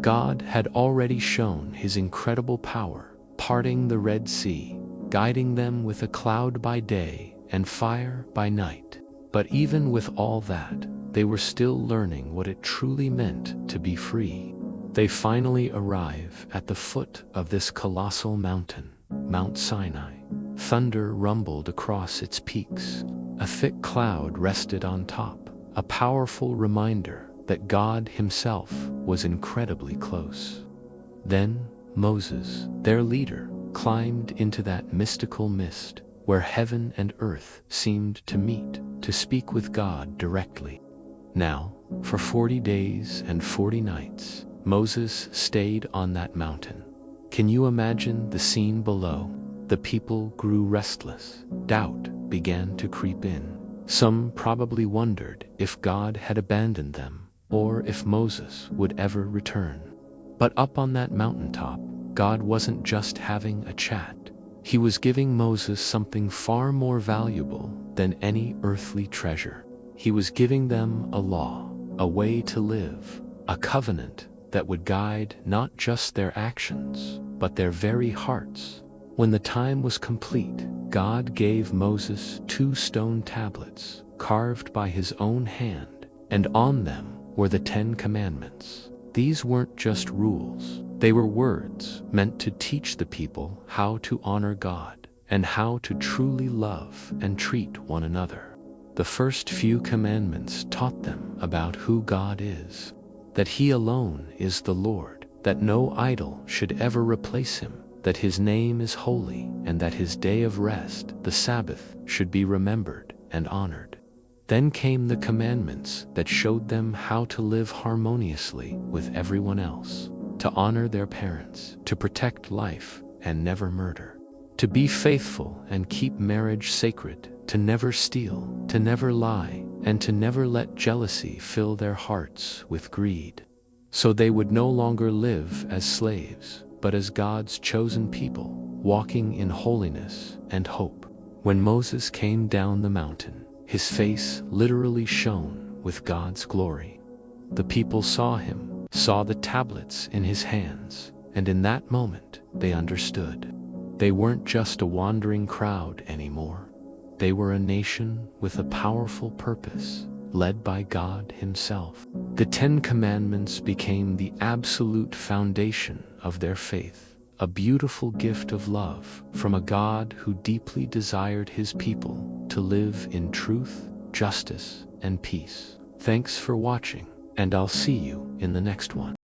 God had already shown his incredible power, parting the Red Sea, guiding them with a cloud by day and fire by night. But even with all that, they were still learning what it truly meant to be free. They finally arrive at the foot of this colossal mountain, Mount Sinai. Thunder rumbled across its peaks. A thick cloud rested on top, a powerful reminder that God himself was incredibly close. Then Moses, their leader, climbed into that mystical mist where heaven and earth seemed to meet to speak with God directly. Now, for 40 days and 40 nights, Moses stayed on that mountain. Can you imagine the scene below? The people grew restless. Doubt began to creep in. Some probably wondered if God had abandoned them or if Moses would ever return. But up on that mountaintop, God wasn't just having a chat. He was giving Moses something far more valuable than any earthly treasure. He was giving them a law, a way to live, a covenant that would guide not just their actions, but their very hearts. When the time was complete, God gave Moses 2 stone tablets, carved by his own hand, and on them were the 10 Commandments. These weren't just rules. They were words meant to teach the people how to honor God and how to truly love and treat one another. The first few commandments taught them about who God is, that He alone is the Lord, that no idol should ever replace Him, that His name is holy, and that His day of rest, the Sabbath, should be remembered and honored. Then came the commandments that showed them how to live harmoniously with everyone else, to honor their parents, to protect life and never murder, to be faithful and keep marriage sacred, to never steal, to never lie, and to never let jealousy fill their hearts with greed. So they would no longer live as slaves, but as God's chosen people, walking in holiness and hope. When Moses came down the mountain, his face literally shone with God's glory. The people saw him, saw the tablets in his hands, and in that moment they understood. They weren't just a wandering crowd anymore. They were a nation with a powerful purpose, led by God himself. The 10 Commandments became the absolute foundation of their faith, a beautiful gift of love from a God who deeply desired his people to live in truth, justice, and peace. Thanks for watching, and I'll see you in the next one.